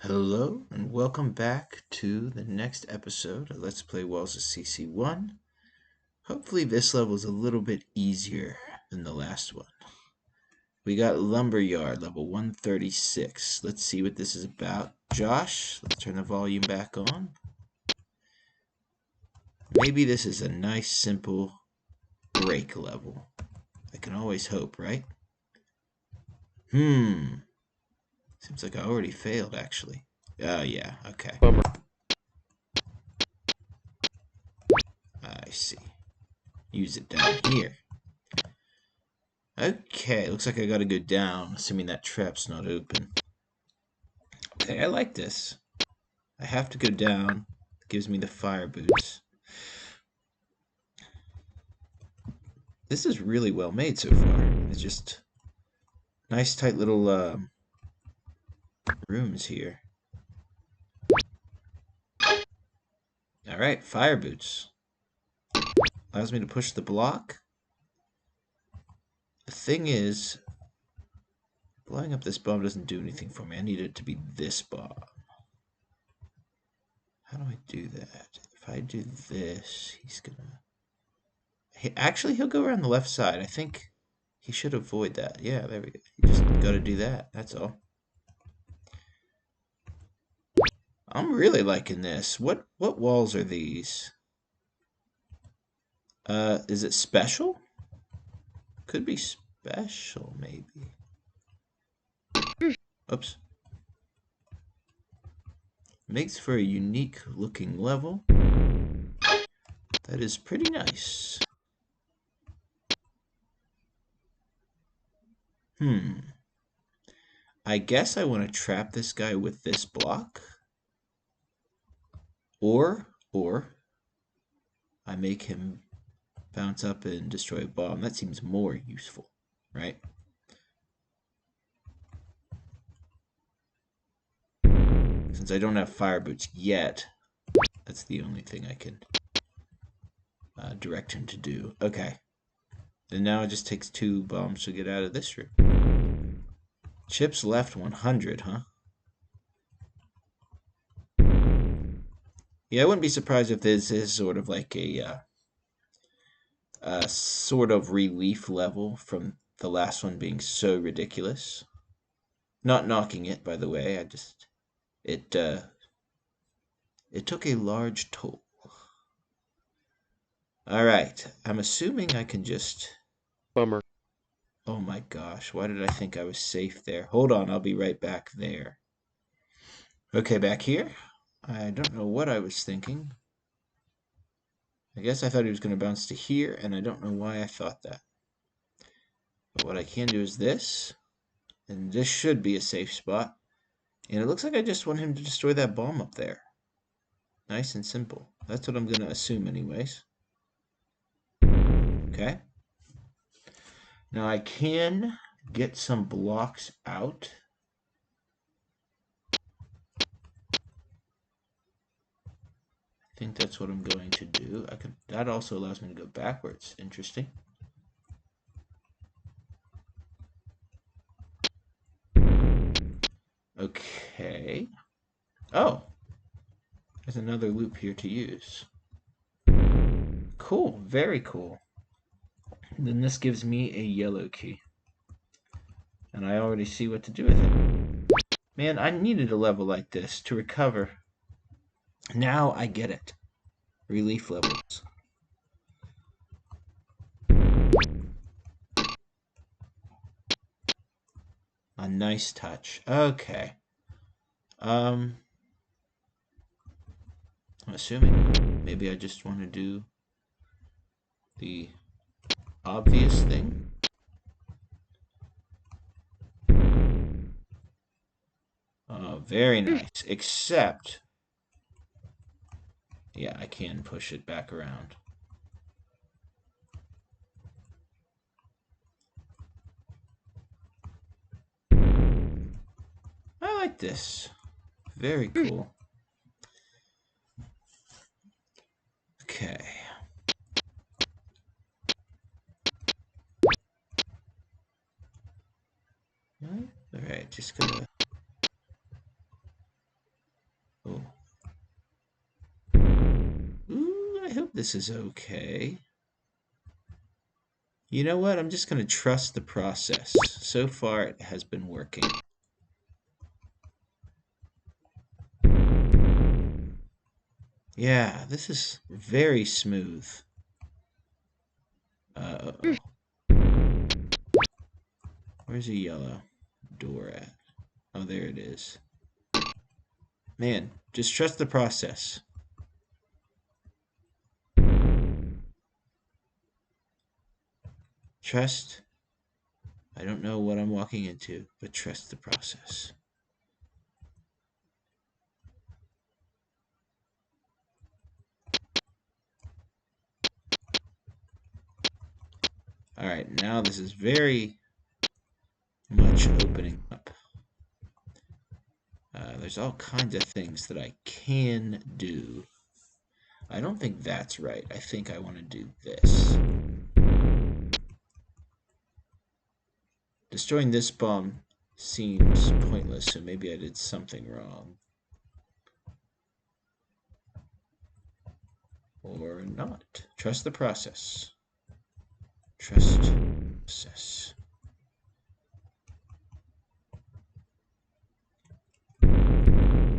Hello and welcome back to the next episode of Let's Play Walls of CC1. Hopefully this level is a little bit easier than the last one. We got Lumberyard, level 136. Let's see what this is about. Josh, let's turn the volume back on. Maybe this is a nice, simple break level. I can always hope, right? Seems like I already failed, actually. Yeah, okay. Bummer. I see. Use it down here. Okay, looks like I gotta go down, assuming that trap's not open. Okay, I like this. I have to go down. It gives me the fire boots. This is really well made so far. It's just nice, tight little rooms here. Alright, fire boots. Allows me to push the block. The thing is, blowing up this bomb doesn't do anything for me. I need it to be this bomb. How do I do that? If I do this, he's gonna... Actually, he'll go around the left side. I think he should avoid that. Yeah, there we go. You just gotta do that. That's all. I'm really liking this. What walls are these? Is it special? Could be special, maybe. Oops. Makes for a unique looking level. That is pretty nice. I guess I want to trap this guy with this block. Or I make him bounce up and destroy a bomb. That seems more useful, right? Since I don't have fire boots yet, that's the only thing I can direct him to do. Okay. And now it just takes 2 bombs to get out of this room. Chips left 100, huh? Yeah, I wouldn't be surprised if this is sort of like a sort of relief level from the last one being so ridiculous. Not knocking it, by the way. It took a large toll. Alright, I'm assuming I can just... Bummer. Oh my gosh, why did I think I was safe there? Hold on, I'll be right back there. Okay, back here. I don't know what I was thinking. I guess I thought he was going to bounce to here, and I don't know why I thought that. But what I can do is this, and this should be a safe spot. And it looks like I just want him to destroy that bomb up there. Nice and simple. That's what I'm going to assume anyways. Okay. Now I can get some blocks out. I think that's what I'm going to do. That also allows me to go backwards. Interesting. Okay. Oh. There's another loop here to use. Cool. Very cool. And then this gives me a yellow key. And I already see what to do with it. Man, I needed a level like this to recover. Now I get it. Relief levels. A nice touch. Okay. I'm assuming maybe I just want to do the obvious thing. Oh, very nice. Except, yeah, I can push it back around. I like this. Very cool. Okay. Alright, just gonna... This is okay. You know what? I'm just going to trust the process. So far, it has been working. Yeah, this is very smooth. Uh-oh. Where's a yellow door at? Oh, there it is. Man, just trust the process. Trust. I don't know what I'm walking into, but trust the process. All right, now this is very much opening up. There's all kinds of things that I can do. I don't think that's right. I think I want to do this. Destroying this bomb seems pointless, so maybe I did something wrong. Or not. Trust the process. Trust the process.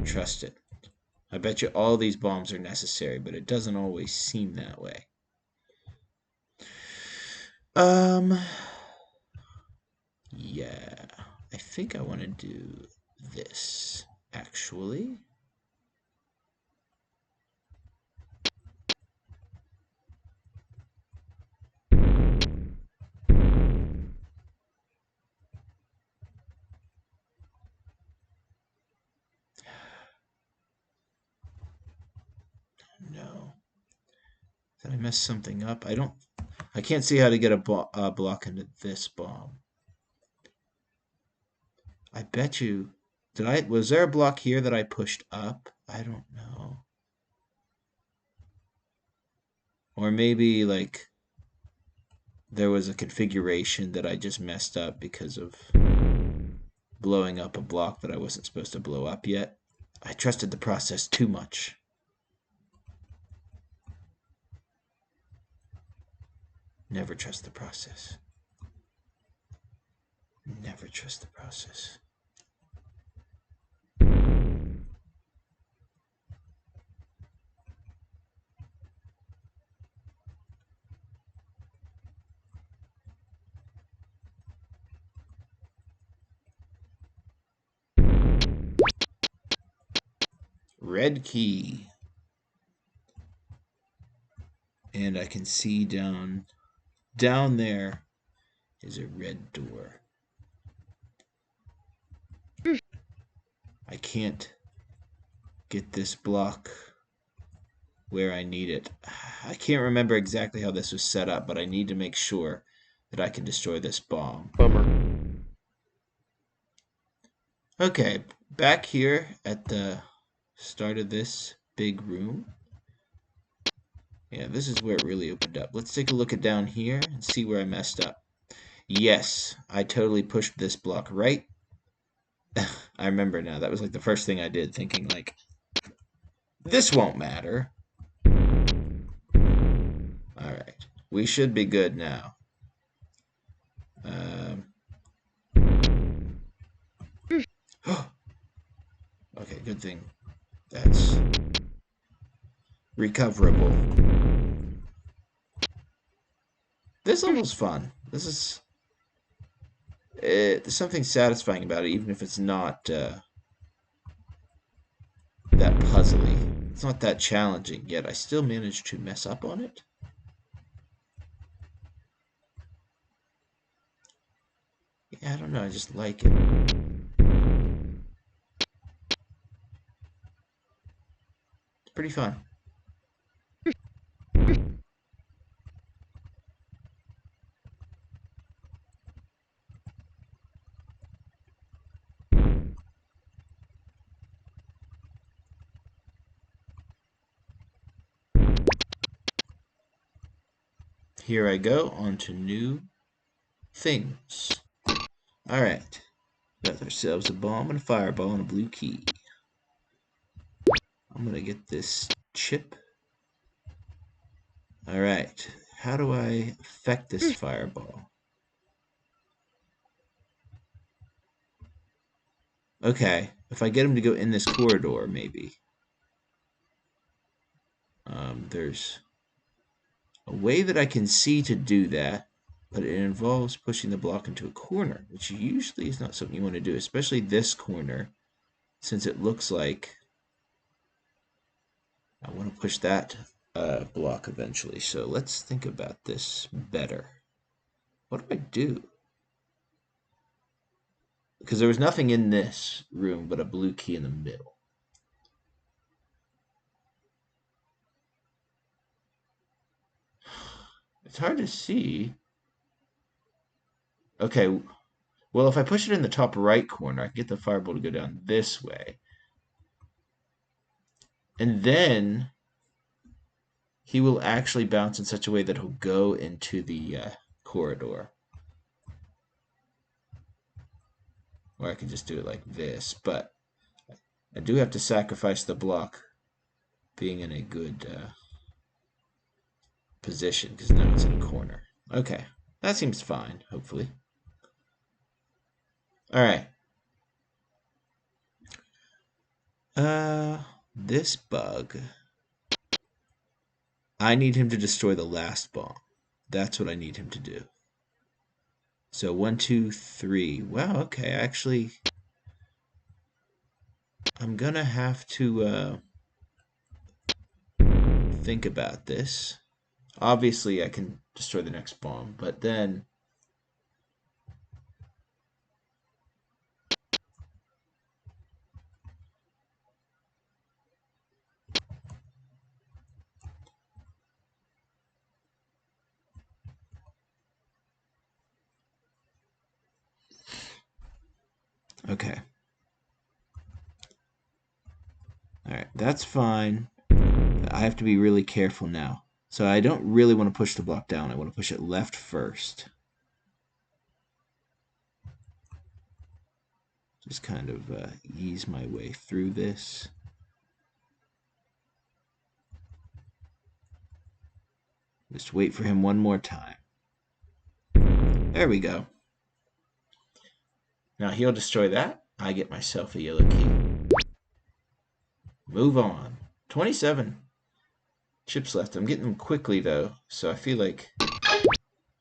Trust it. I bet you all these bombs are necessary, but it doesn't always seem that way. Yeah, I think I want to do this, actually. No. Did I mess something up? I can't see how to get a block into this bomb. I bet you, was there a block here that I pushed up? I don't know. Or maybe, like, there was a configuration that I just messed up because of blowing up a block that I wasn't supposed to blow up yet. I trusted the process too much. Never trust the process. Never trust the process. Red key. And I can see down there is a red door. I can't get this block where I need it. I can't remember exactly how this was set up, but I need to make sure that I can destroy this bomb. Bummer. Okay, back here at the start of this big room. Yeah, this is where it really opened up. Let's take a look at down here and see where I messed up. Yes, I totally pushed this block right. I remember now. That was like the first thing I did, thinking like, this won't matter. Alright, we should be good now. Okay, good thing that's recoverable. This level's fun. There's something satisfying about it, even if it's not that puzzly. It's not that challenging, yet I still managed to mess up on it. Yeah, I don't know, I just like it. It's pretty fun. Here I go, on to new things. Alright. Got ourselves a bomb and a fireball and a blue key. I'm gonna get this chip. Alright. How do I affect this fireball? Okay. If I get him to go in this corridor, maybe. There's a way that I can see to do that, but it involves pushing the block into a corner, which usually is not something you want to do, especially this corner, since it looks like I want to push that block eventually. So let's think about this better. What do I do? Because there was nothing in this room but a blue key in the middle. It's hard to see. Okay, well, if I push it in the top right corner, I can get the fireball to go down this way. And then he will actually bounce in such a way that he'll go into the corridor. Or I can just do it like this, but I do have to sacrifice the block being in a good position, because now it's in a corner. Okay, that seems fine, hopefully. Alright. This bug. I need him to destroy the last bomb. That's what I need him to do. So 1, 2, 3. Wow, okay, actually, I'm gonna have to think about this. Obviously, I can destroy the next bomb, but then okay. Alright, that's fine. I have to be really careful now. So I don't really want to push the block down. I want to push it left first. Just kind of ease my way through this. Just wait for him one more time. There we go. Now he'll destroy that. I get myself a yellow key. Move on. 27 chips left. I'm getting them quickly, though, so I feel like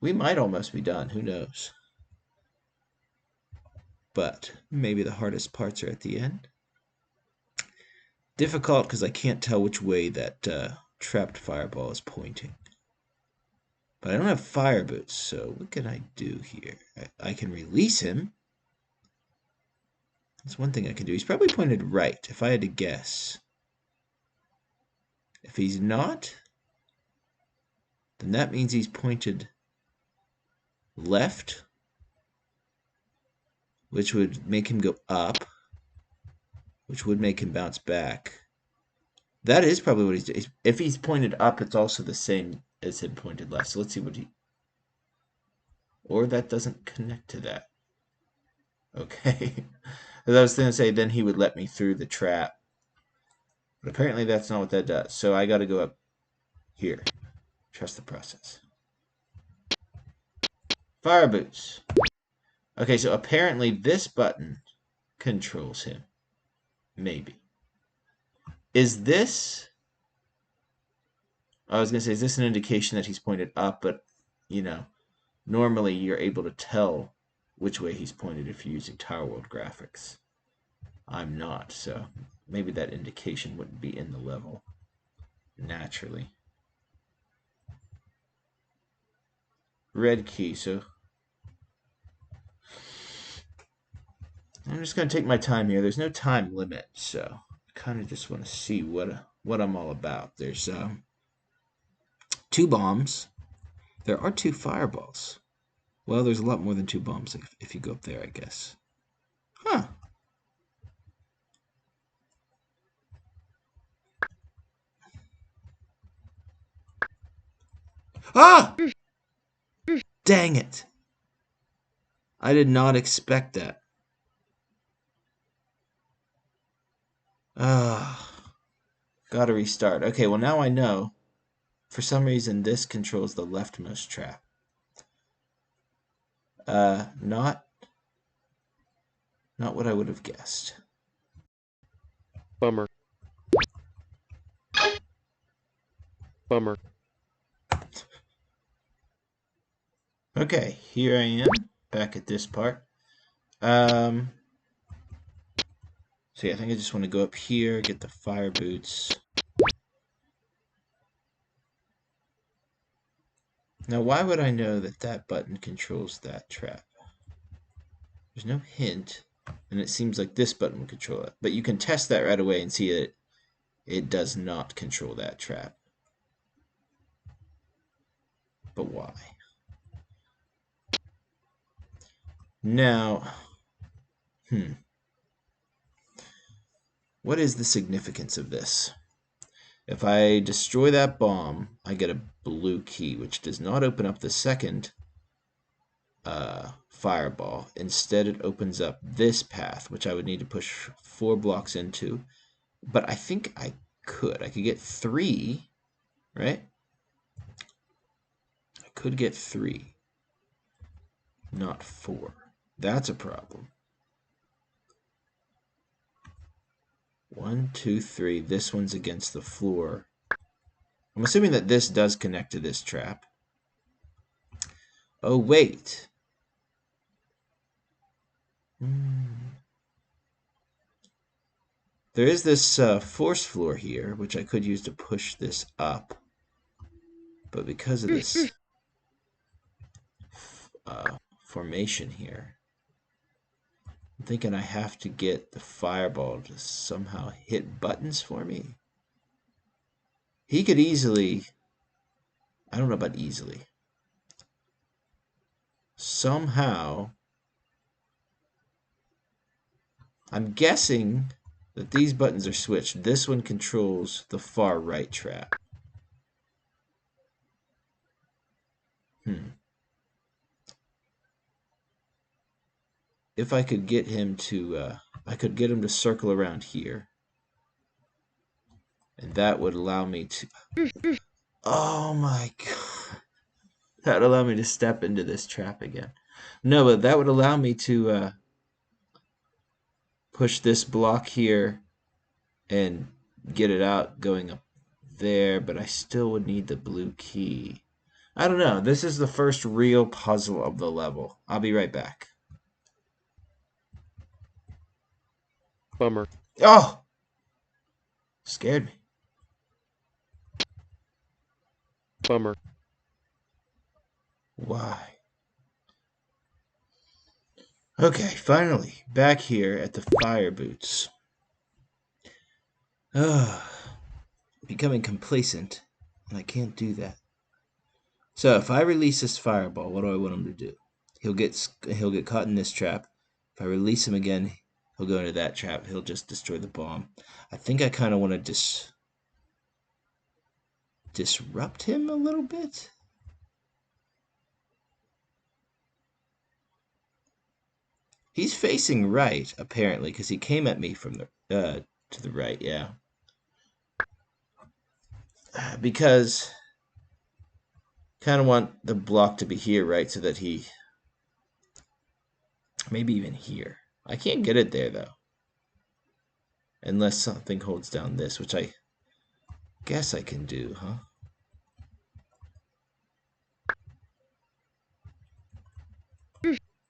we might almost be done. Who knows? But maybe the hardest parts are at the end. Difficult because I can't tell which way that trapped fireball is pointing. But I don't have fire boots, so what can I do here? I can release him. That's one thing I can do. He's probably pointed right, if I had to guess. If he's not, then that means he's pointed left, which would make him go up, which would make him bounce back. That is probably what he's doing. If he's pointed up, it's also the same as him pointed left. So let's see what he... Or that doesn't connect to that. Okay. As I was going to say, then he would let me through the trap. But apparently that's not what that does. So I got to go up here. Trust the process. Fire boots. Okay, so apparently this button controls him. Maybe. Is this... I was going to say, is this an indication that he's pointed up? But, you know, normally you're able to tell which way he's pointed if you're using Tower World graphics. I'm not, so maybe that indication wouldn't be in the level naturally. Red key, so I'm just going to take my time here. There's no time limit, so I kind of just want to see what I'm all about. There's 2 bombs. There are 2 fireballs. Well, there's a lot more than 2 bombs if you go up there, I guess. Huh. Ah! Dang it. I did not expect that. Ah. Gotta restart. Okay, well now I know for some reason, this controls the leftmost trap. Not what I would have guessed. Bummer. Bummer. Okay, here I am, back at this part. So yeah, I think I just want to go up here, get the fire boots. Now, why would I know that that button controls that trap? There's no hint, and it seems like this button will control it. But you can test that right away and see that it does not control that trap. But why? Now, what is the significance of this? If I destroy that bomb, I get a blue key, which does not open up the second fireball. Instead, it opens up this path, which I would need to push 4 blocks into. But I think I could. I could get 3, right? I could get 3, not 4. That's a problem. 1, 2, 3. This one's against the floor. I'm assuming that this does connect to this trap. Oh, wait. There is this force floor here, which I could use to push this up. But because of this formation here, I'm thinking I have to get the fireball to somehow hit buttons for me. He could easily... I don't know about easily. Somehow... I'm guessing that these buttons are switched. This one controls the far right trap. If I could get him to... I could get him to circle around here. And that would allow me to... Oh my god. That would allow me to step into this trap again. No, but that would allow me to push this block here and get it out going up there, but I still would need the blue key. I don't know. This is the first real puzzle of the level. I'll be right back. Bummer. Oh! Scared me. Bummer. Why? Okay, finally, back here at the fire boots. Becoming complacent, and I can't do that. So if I release this fireball, what do I want him to do? He'll get caught in this trap. If I release him again, he'll go into that trap. He'll just destroy the bomb. I think I kind of want to disrupt him a little bit. He's facing right, apparently, because he came at me from the to the right, yeah. Because kind of want the block to be here, right, so that he... Maybe even here. I can't get it there, though. Unless something holds down this, which I guess I can do, huh?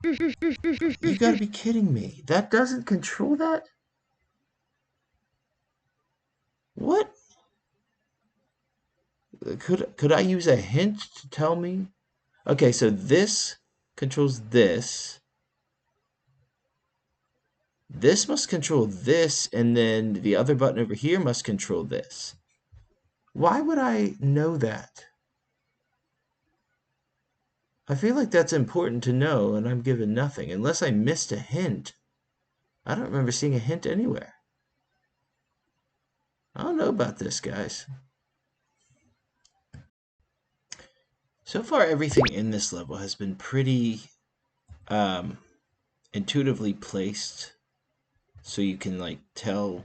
You gotta be kidding me. That doesn't control that? What? Could I use a hint to tell me? Okay, so this controls this. This must control this, and then the other button over here must control this. Why would I know that? I feel like that's important to know, and I'm given nothing, unless I missed a hint. I don't remember seeing a hint anywhere. I don't know about this, guys. So far, everything in this level has been pretty intuitively placed, so you can like tell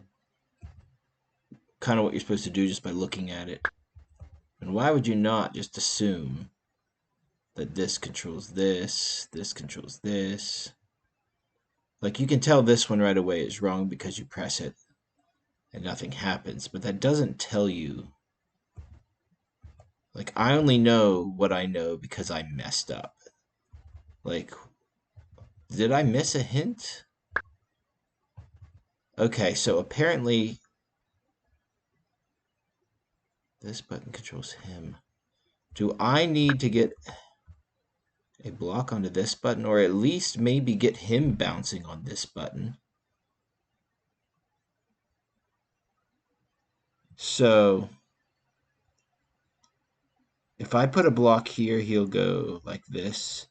kind of what you're supposed to do just by looking at it. And why would you not just assume that this controls this controls this? Like, you can tell this one right away is wrong because you press it and nothing happens, but that doesn't tell you. Like, I only know what I know because I messed up. Like, did I miss a hint? Okay, so apparently this button controls him. Do I need to get a block onto this button, or at least maybe get him bouncing on this button? So if I put a block here, he'll go like this,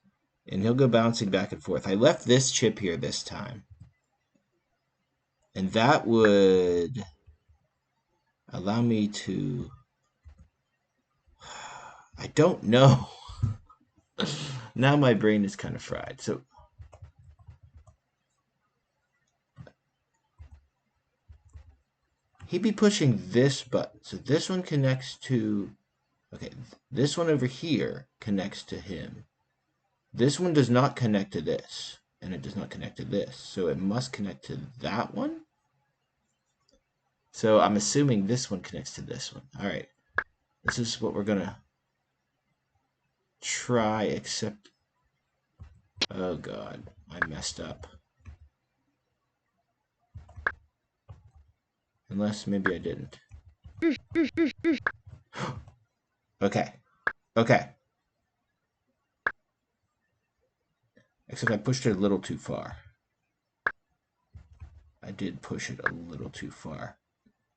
and he'll go bouncing back and forth. I left this chip here this time, and that would allow me to... I don't know. Now my brain is kind of fried. So he'd be pushing this button. So this one connects to... Okay, this one over here connects to him. This one does not connect to this, and it does not connect to this. So it must connect to that one? So I'm assuming this one connects to this one. All right. This is what we're going to try, except... Oh, God. I messed up. Unless maybe I didn't. Okay. Okay. Except I pushed it a little too far. I did push it a little too far.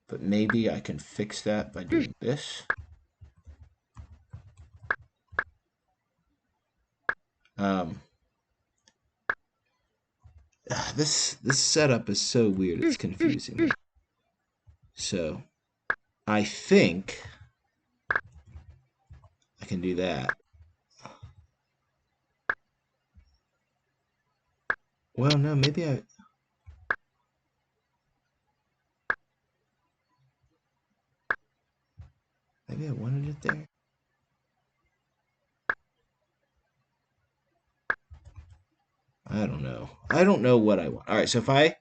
But maybe I can fix that by doing this. This setup is so weird, it's confusing me. So, I think I can do that. Well, no, maybe I wanted it there. I don't know. I don't know what I want. All right, so if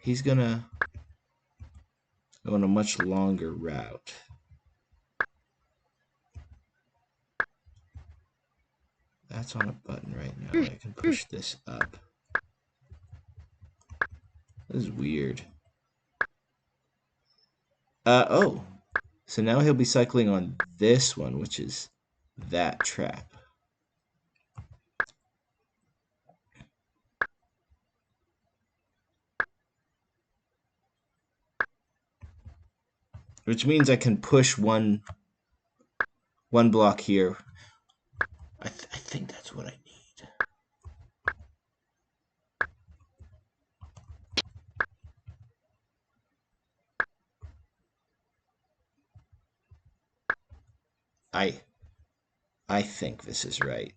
he's gonna go on a much longer route. That's on a button right now. I can push this up. This is weird. Oh. So now he'll be cycling on this one, which is that trap. Which means I can push one block here. I think that's what I need. I think this is right.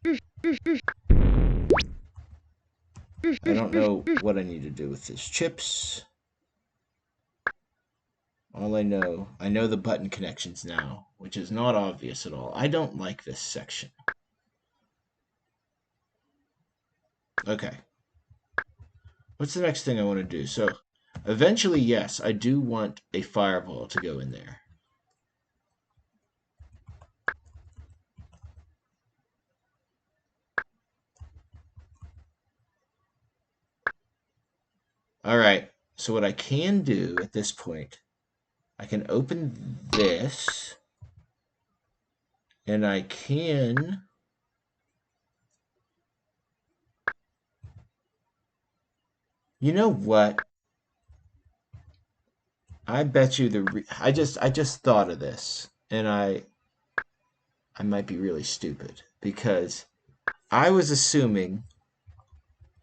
I don't know what I need to do with these chips. All I know the button connections now, which is not obvious at all. I don't like this section. Okay. What's the next thing I want to do? So, eventually, yes, I do want a fireball to go in there. All right. So what I can do at this point, I can open this, and I can... You know what? I bet you I just thought of this, and I might be really stupid because I was assuming,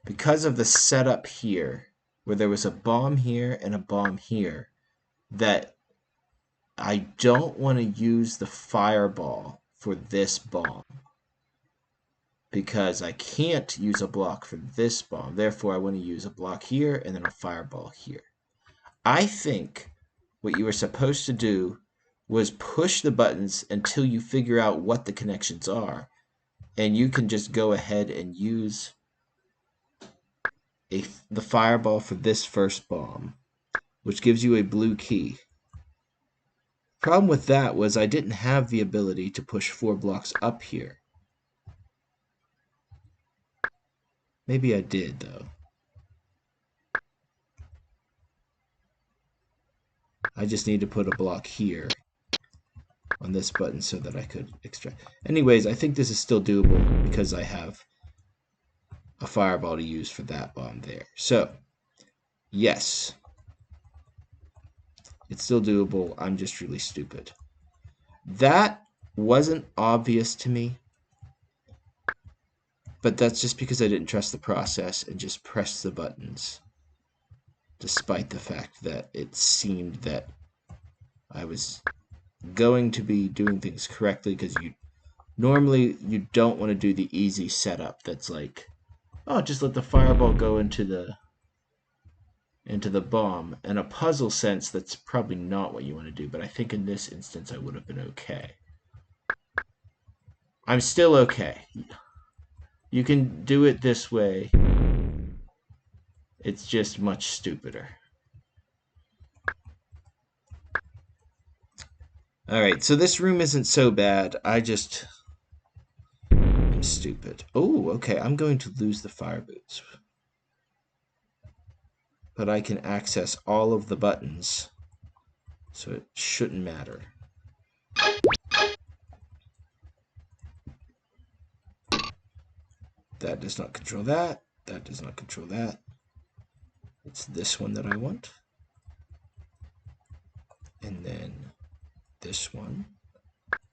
because of the setup here, where there was a bomb here and a bomb here, that I don't want to use the fireball for this bomb because I can't use a block for this bomb. Therefore, I want to use a block here and then a fireball here. I think what you were supposed to do was push the buttons until you figure out what the connections are. And you can just go ahead and use the fireball for this first bomb, which gives you a blue key. Problem with that was I didn't have the ability to push 4 blocks up here. Maybe I did, though. I just need to put a block here on this button so that I could extract. Anyways, I think this is still doable because I have a fireball to use for that bomb there. So, yes, it's still doable. I'm just really stupid. That wasn't obvious to me, but that's just because I didn't trust the process and just pressed the buttons, despite the fact that it seemed that I was going to be doing things correctly, because normally you don't want to do the easy setup that's like, oh, just let the fireball go into the bomb. In a puzzle sense, that's probably not what you want to do, but I think in this instance I would have been okay. I'm still okay. You can do it this way. It's just much stupider. Alright, so this room isn't so bad. I'm stupid. Oh, okay, I'm going to lose the fire boots. But I can access all of the buttons, so it shouldn't matter. That does not control that. That does not control that. It's this one that I want. And then this one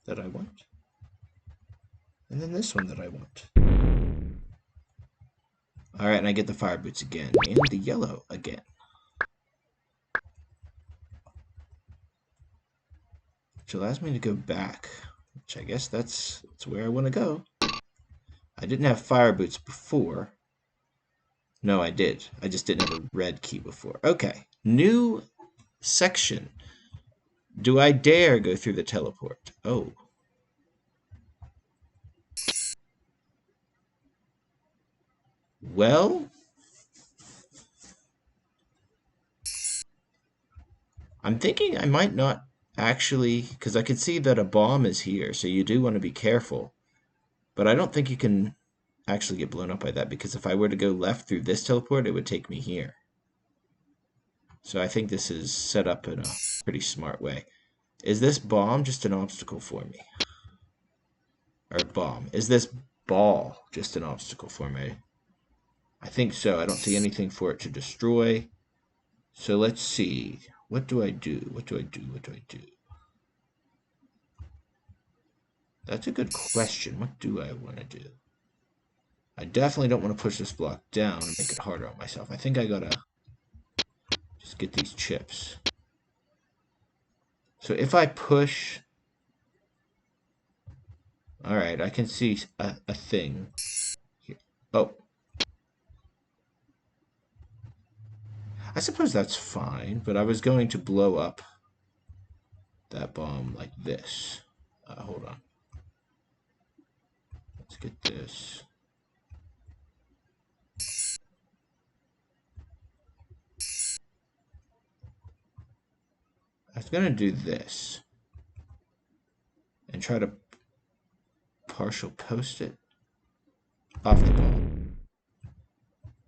that I want. And then this one that I want. Alright, and I get the fire boots again. And the yellow again. Which allows me to go back. Which I guess that's where I want to go. I didn't have fire boots before. No, I did. I just didn't have a red key before. Okay. New section. Do I dare go through the teleport? Oh. Well, I'm thinking I might not actually, because I could see that a bomb is here, so you do want to be careful. But I don't think you can actually get blown up by that, because if I were to go left through this teleport, it would take me here. So I think this is set up in a pretty smart way. Is this bomb just an obstacle for me? Or bomb. Is this ball just an obstacle for me? I think so. I don't see anything for it to destroy. So let's see. What do I do? What do I do? What do I do? That's a good question. What do I want to do? I definitely don't want to push this block down and make it harder on myself. I think I gotta just get these chips. So if I push... Alright, I can see a thing here. Oh. I suppose that's fine, but I was going to blow up that bomb like this. Hold on. Let's get this. I was going to do this and try to partial post it off the ball.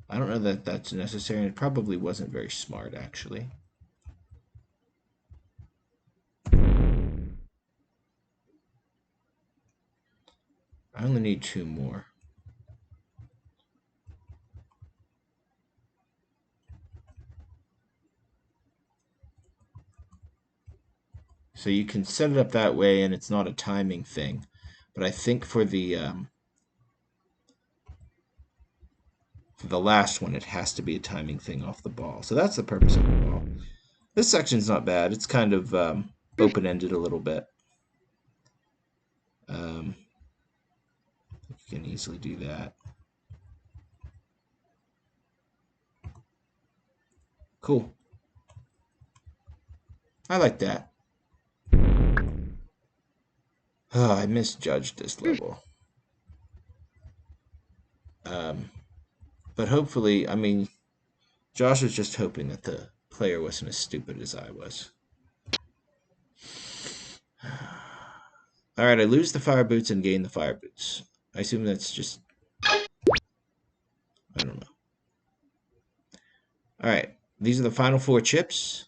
I don't know that that's necessary, and it probably wasn't very smart, actually. I only need 2 more. So you can set it up that way, and it's not a timing thing. But I think for the last one, it has to be a timing thing off the ball. So that's the purpose of the ball. This section's not bad. It's kind of open-ended a little bit. You can easily do that. Cool. I like that. Oh, I misjudged this level. Um, but hopefully, I mean, Josh was just hoping that the player wasn't as stupid as I was. Alright, I lose the fire boots and gain the fire boots. I assume that's just... I don't know. Alright, these are the final 4 chips.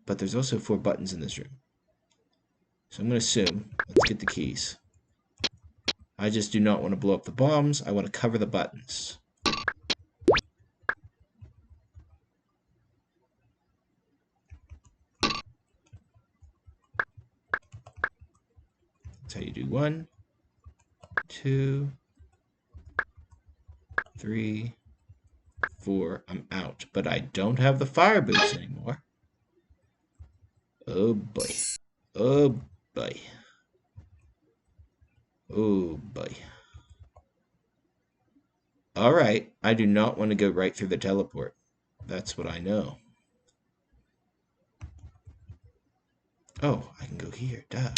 But there's also 4 buttons in this room. So I'm going to assume, let's get the keys. I just do not want to blow up the bombs. I want to cover the buttons. That's how you do 1, 2, 3, 4. I'm out. But I don't have the fire boots anymore. Oh boy. Oh boy. Oh boy. Alright, I do not want to go right through the teleport. That's what I know. Oh, I can go here. Duh.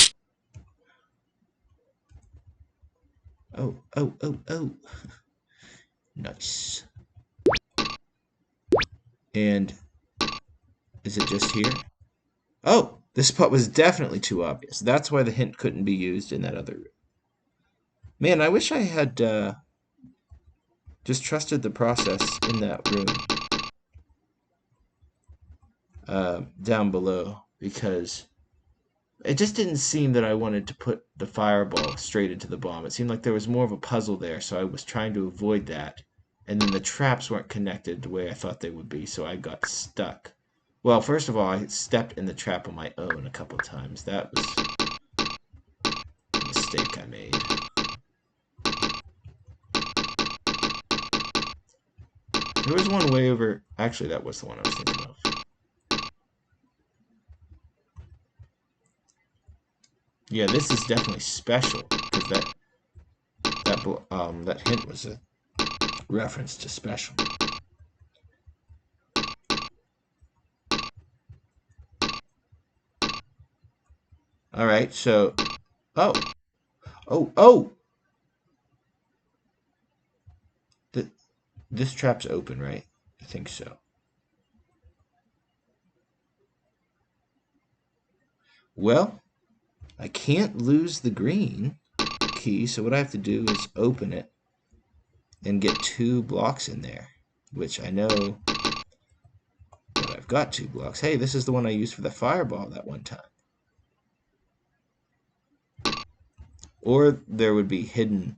Oh, oh, oh, oh. Nice. And is it just here? Oh, this spot was definitely too obvious. That's why the hint couldn't be used in that other room. Man, I wish I had just trusted the process in that room down below, because it just didn't seem that I wanted to put the fireball straight into the bomb. It seemed like there was more of a puzzle there, so I was trying to avoid that. And then the traps weren't connected the way I thought they would be, so I got stuck. Well, first of all, I stepped in the trap on my own a couple of times. That was a mistake I made. There was one way over... Actually, that was the one I was thinking of. Yeah, this is definitely special, because that hint was a reference to special. All right, so... Oh! Oh, oh! This trap's open, right? I think so. Well, I can't lose the green key, so what I have to do is open it and get 2 blocks in there, which I know that I've got 2 blocks. Hey, this is the one I used for the fireball that one time. Or there would be hidden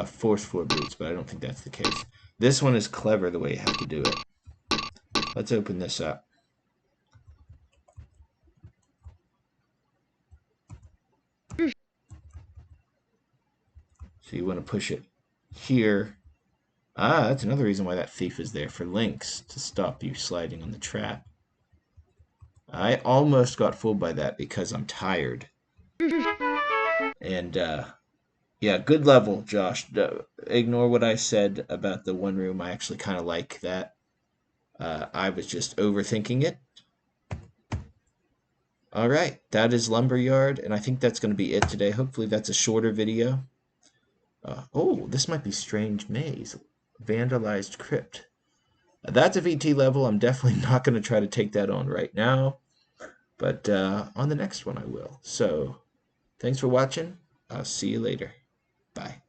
fourth floor boots, but I don't think that's the case. This one is clever the way you have to do it. Let's open this up. So you want to push it here. Ah, that's another reason why that thief is there, for links, to stop you sliding on the trap. I almost got fooled by that because I'm tired. And, yeah, good level, Josh. Ignore what I said about the one room. I actually kind of like that. I was just overthinking it. All right, that is Lumberyard, and I think that's going to be it today. Hopefully that's a shorter video. Oh, this might be Strange Maze. Vandalized Crypt. That's a VT level. I'm definitely not going to try to take that on right now. But on the next one I will. So, thanks for watching. I'll see you later. Bye.